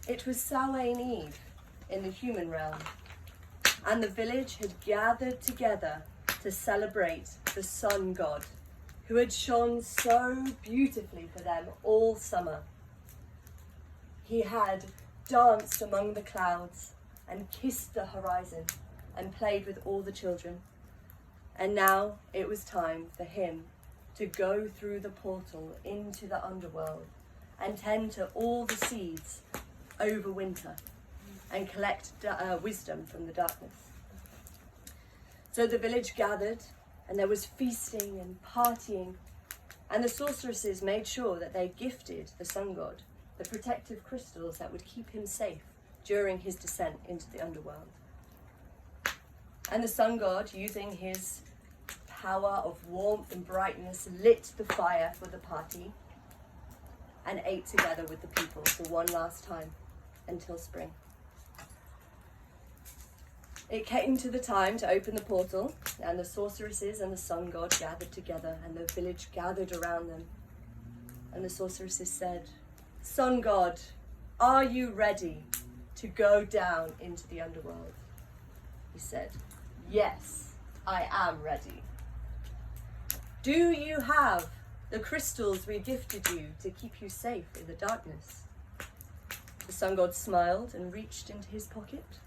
It was Samhain Eve in the human realm, and the village had gathered together to celebrate the sun god, who had shone so beautifully for them all summer. He had danced among the clouds and kissed the horizon and played with all the children. And now it was time for him to go through the portal into the underworld and tend to all the seeds over winter and collect wisdom from the darkness. So the village gathered, and there was feasting and partying, and the sorceresses made sure that they gifted the sun god the protective crystals that would keep him safe during his descent into the underworld. And the sun god, using his power of warmth and brightness, lit the fire for the party and ate together with the people for one last time until spring. It came to the time to open the portal, and the sorceresses and the sun god gathered together, and the village gathered around them. And the sorceresses said, "Sun god, are you ready to go down into the underworld?" He said, "Yes, I am ready." "Do you have the crystals we gifted you to keep you safe in the darkness?" The sun god smiled and reached into his pocket.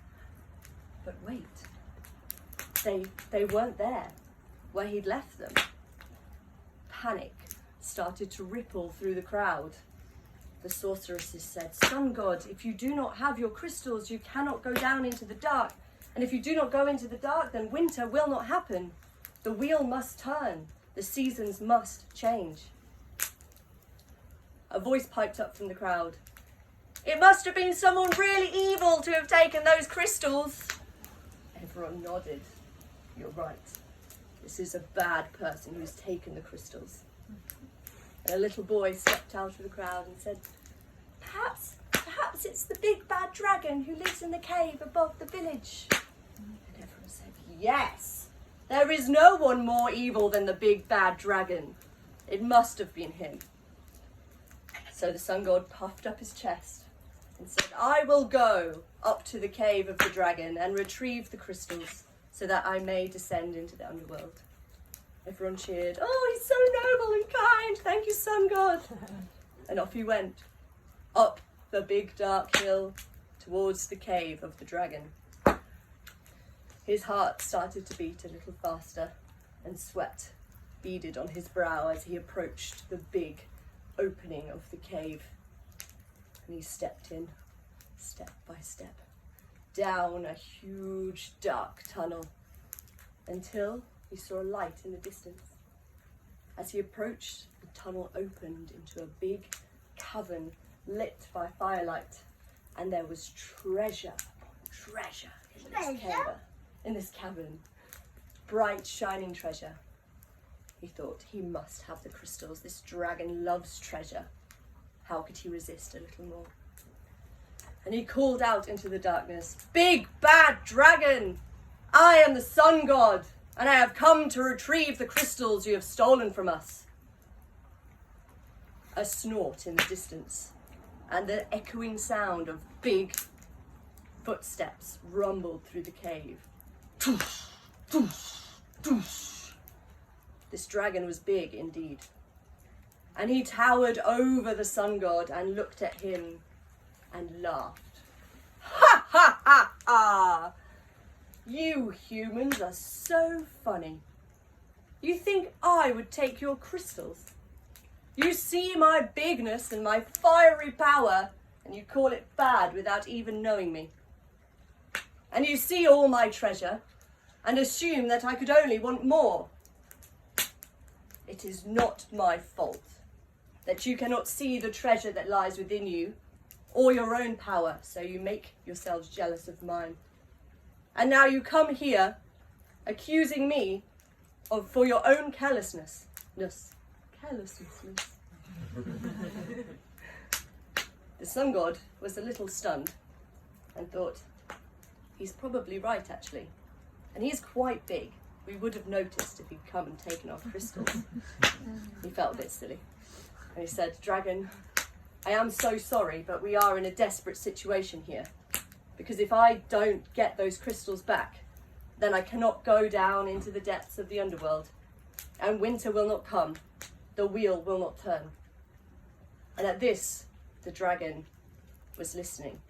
But wait, they weren't there where he'd left them. Panic started to ripple through the crowd. The sorceresses said, "Sun god, if you do not have your crystals, you cannot go down into the dark. And if you do not go into the dark, then winter will not happen. The wheel must turn. The seasons must change." A voice piped up from the crowd. "It must have been someone really evil to have taken those crystals." Everyone nodded. "You're right. This is a bad person who's taken the crystals." And a little boy stepped out of the crowd and said, Perhaps it's the big bad dragon who lives in the cave above the village." And everyone said, "Yes, there is no one more evil than the big bad dragon. It must have been him." So the sun god puffed up his chest and said, "I will go up to the cave of the dragon and retrieve the crystals so that I may descend into the underworld." Everyone cheered, "Oh, he's so noble and kind. Thank you, sun god." And off he went, up the big dark hill towards the cave of the dragon. His heart started to beat a little faster, and sweat beaded on his brow as he approached the big opening of the cave. And he stepped in, step by step, down a huge dark tunnel, until he saw a light in the distance. As he approached, the tunnel opened into a big cavern lit by firelight, and there was treasure in this cavern, bright shining treasure. He thought, he must have the crystals. This dragon loves treasure. How could he resist a little more? And he called out into the darkness, "Big bad dragon, I am the sun god, and I have come to retrieve the crystals you have stolen from us." A snort in the distance, and the echoing sound of big footsteps rumbled through the cave. Toosh, toosh, toosh. This dragon was big indeed, and he towered over the sun god and looked at him and laughed. "Ha ha ha ha! You humans are so funny. You think I would take your crystals? You see my bigness and my fiery power, and you call it bad without even knowing me. And you see all my treasure, and assume that I could only want more. It is not my fault that you cannot see the treasure that lies within you, or your own power, so you make yourselves jealous of mine. And now you come here, accusing me for your own carelessness. The sun god was a little stunned and thought, he's probably right actually, and he's quite big. We would have noticed if he'd come and taken our crystals. He felt a bit silly, and he said, "Dragon, I am so sorry, but we are in a desperate situation here. Because if I don't get those crystals back, then I cannot go down into the depths of the underworld. And winter will not come. The wheel will not turn. And at this, the dragon was listening.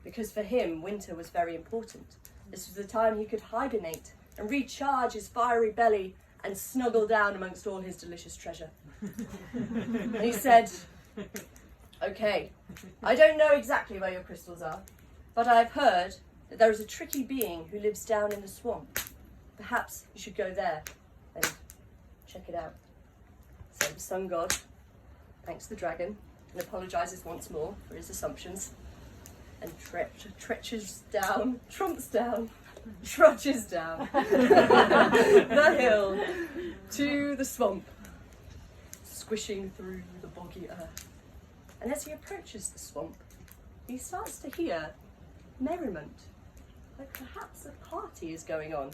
Because for him, winter was very important. This was the time he could hibernate and recharge his fiery belly and snuggle down amongst all his delicious treasure. And he said, "Okay, I don't know exactly where your crystals are, but I've heard that there is a tricky being who lives down in the swamp. Perhaps you should go there and check it out." So the sun god thanks the dragon and apologises once more for his assumptions and trudges down the hill to the swamp, squishing through the boggy earth. And as he approaches the swamp, he starts to hear merriment, like perhaps a party is going on.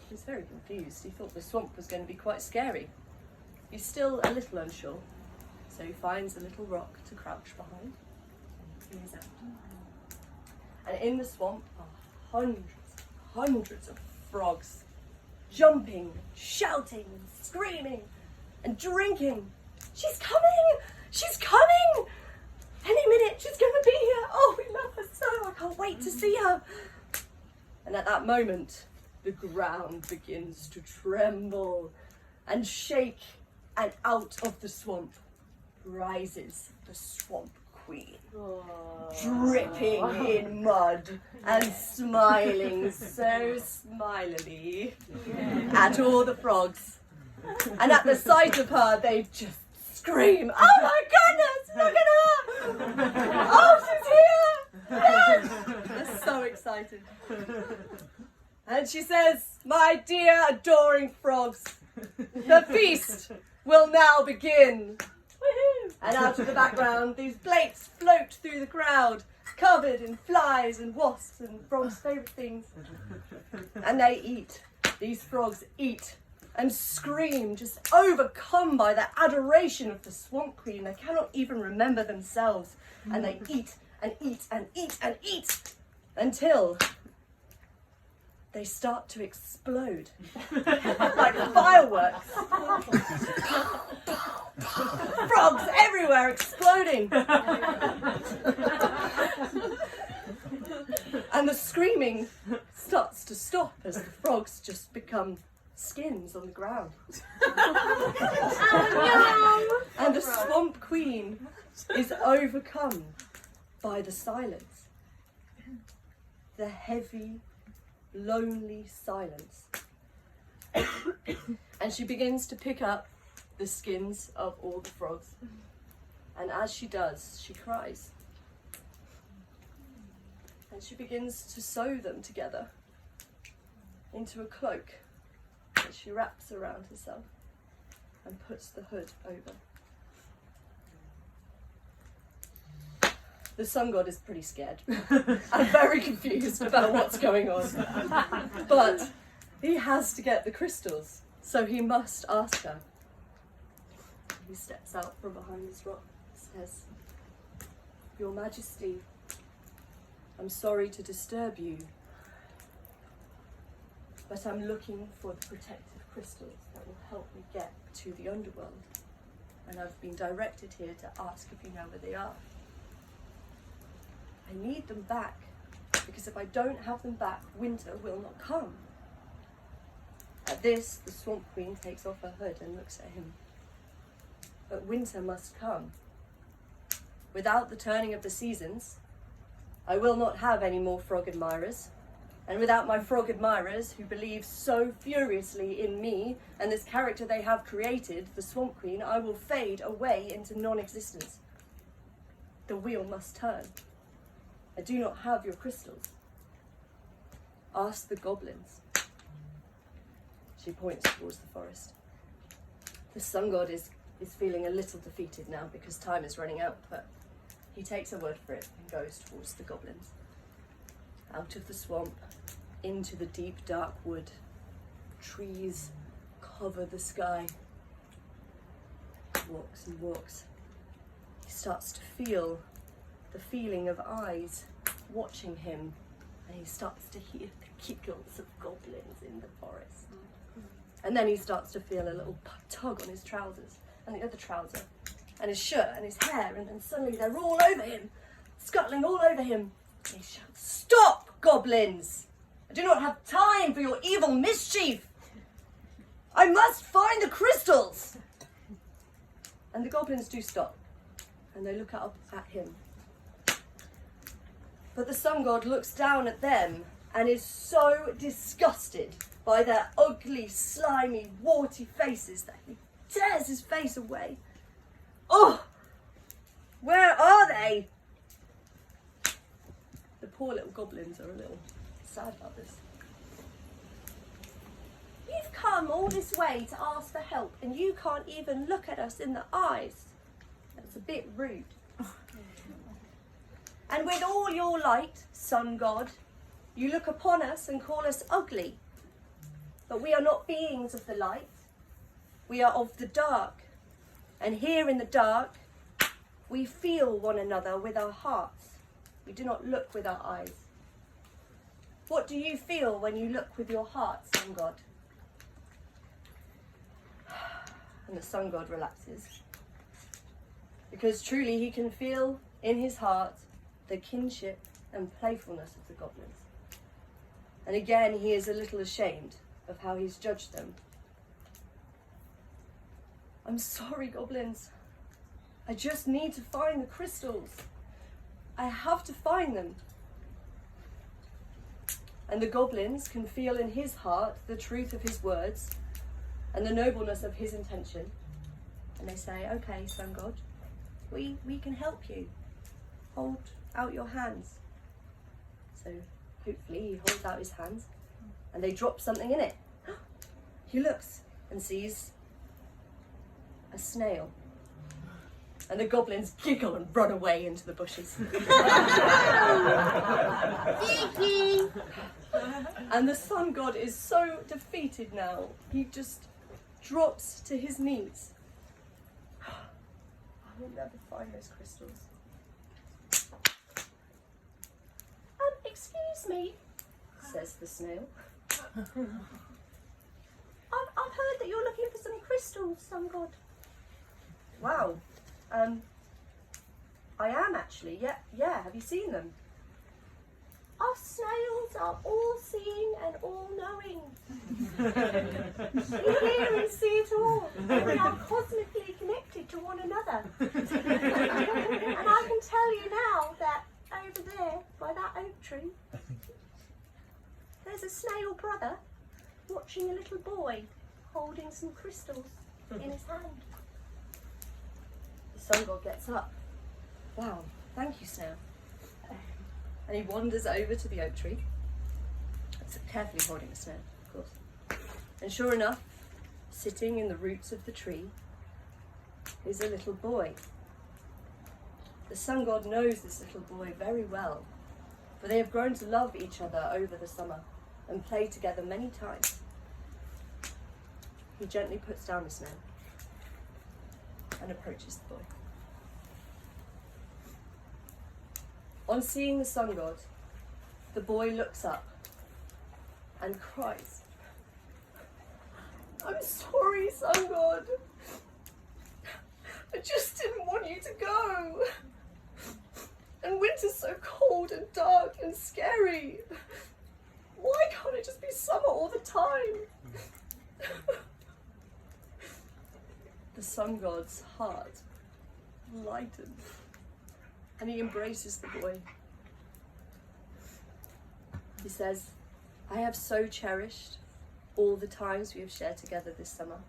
He's very confused. He thought the swamp was going to be quite scary. He's still a little unsure, so he finds a little rock to crouch behind and peers out. And in the swamp are hundreds of frogs, jumping, shouting, screaming, and drinking. "She's coming! She's coming! Any minute she's going to be here! Oh, we love her so! I can't wait to see her!" And at that moment, the ground begins to tremble and shake, and out of the swamp rises the Swamp Queen, dripping in mud and smiling so smilily at all the frogs. And at the sight of her, they just scream, "Oh my goodness, look at her! Oh, she's here! Yes!" They're so excited. And she says, "My dear adoring frogs, the feast will now begin." Woohoo! And out of the background, these plates float through the crowd, covered in flies and wasps and frogs' favourite things. And they eat. These frogs eat and scream, just overcome by the adoration of the Swamp Queen. They cannot even remember themselves. And they eat and eat and eat and eat until they start to explode like fireworks. Frogs everywhere exploding. And the screaming starts to stop as the frogs just become skins on the ground. And the Swamp Queen is overcome by the silence. The heavy, lonely silence. And she begins to pick up the skins of all the frogs. And as she does, she cries. And she begins to sew them together into a cloak that she wraps around herself and puts the hood over. The sun god is pretty scared and very confused about what's going on. But he has to get the crystals, so he must ask her. He steps out from behind this rock and says, "Your Majesty, I'm sorry to disturb you, but I'm looking for the protective crystals that will help me get to the underworld. And I've been directed here to ask if you know where they are. I need them back, because if I don't have them back, winter will not come." At this, the Swamp Queen takes off her hood and looks at him. "But winter must come. Without the turning of the seasons, I will not have any more frog admirers. And without my frog admirers, who believe so furiously in me and this character they have created, the Swamp Queen, I will fade away into non-existence. The wheel must turn. I do not have your crystals. Ask the goblins." She points towards the forest. The sun god is feeling a little defeated now because time is running out, but he takes her word for it and goes towards the goblins. Out of the swamp, into the deep dark wood. Trees cover the sky. He walks and walks. He starts to feel the feeling of eyes watching him, and he starts to hear the giggles of goblins in the forest. And then he starts to feel a little tug on his trousers, and the other trouser, and his shirt, and his hair, and then suddenly they're all over him, scuttling all over him. And he shouts, "Stop, goblins! I do not have time for your evil mischief! I must find the crystals!" And the goblins do stop, and they look up at him. But the sun god looks down at them and is so disgusted by their ugly, slimy, warty faces that he tears his face away. Oh, where are they? The poor little goblins are a little sad about this. You've come all this way to ask for help and you can't even look at us in the eyes. That's a bit rude. And with all your light, sun god, you look upon us and call us ugly. But we are not beings of the light. We are of the dark. And here in the dark, we feel one another with our hearts. We do not look with our eyes. What do you feel when you look with your heart, sun god? And the sun god relaxes. Because truly he can feel in his heart the kinship and playfulness of the goblins. And again, he is a little ashamed of how he's judged them. I'm sorry, goblins. I just need to find the crystals. I have to find them. And the goblins can feel in his heart the truth of his words and the nobleness of his intention. And they say, "Okay, sun god, we can help you. Hold out your hands." So hopefully he holds out his hands and they drop something in it. He looks and sees a snail. And the goblins giggle and run away into the bushes. And the sun god is so defeated now, he just drops to his knees. I will never find those crystals. Excuse me, says the snail. I've heard that you're looking for some crystals, sun god. Wow. I am actually. Yeah. Have you seen them? Us snails are all seeing and all knowing. We hear and see it all. And we are cosmically connected to one another. And I can tell you now that over there, by that oak tree, there's a snail brother watching a little boy holding some crystals in his hand. The sun god gets up. Wow, thank you, snail. And he wanders over to the oak tree, carefully holding the snail, of course. And sure enough, sitting in the roots of the tree is a little boy. The sun god knows this little boy very well, for they have grown to love each other over the summer and played together many times. He gently puts down the snail and approaches the boy. On seeing the sun god, the boy looks up and cries, "I'm sorry, sun god. I just didn't want you to go. And winter's so cold and dark and scary. Why can't it just be summer all the time?" The sun god's heart lightens and he embraces the boy. He says, "I have so cherished all the times we have shared together this summer.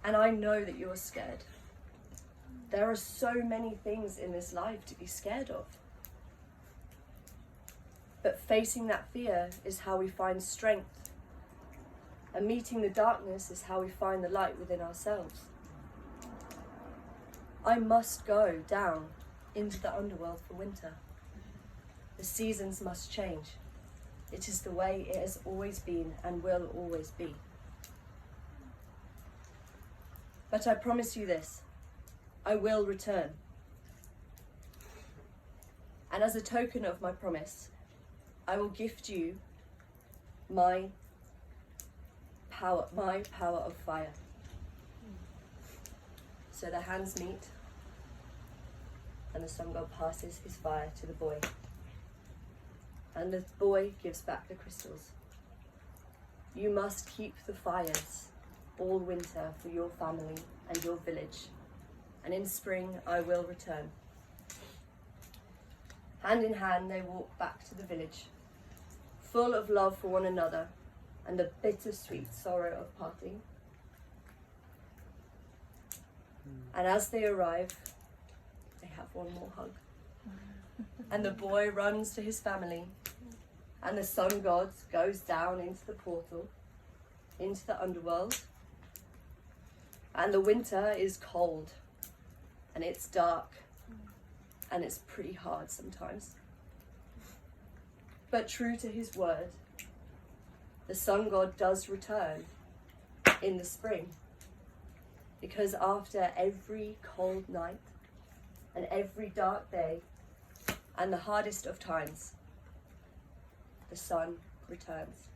And I know that you're scared. There are so many things in this life to be scared of. But facing that fear is how we find strength. And meeting the darkness is how we find the light within ourselves. I must go down into the underworld for winter. The seasons must change. It is the way it has always been and will always be. But I promise you this, I will return. And as a token of my promise, I will gift you my power of fire. So their hands meet, and the sun god passes his fire to the boy. And the boy gives back the crystals. You must keep the fires all winter for your family and your village, and in spring I will return. Hand in hand they walk back to the village, full of love for one another and the bittersweet sorrow of parting. And as they arrive, they have one more hug. And the boy runs to his family, and the sun god goes down into the portal, into the underworld. And the winter is cold, and it's dark, and it's pretty hard sometimes. But true to his word, the sun god does return in the spring, because after every cold night and every dark day and the hardest of times, the sun returns.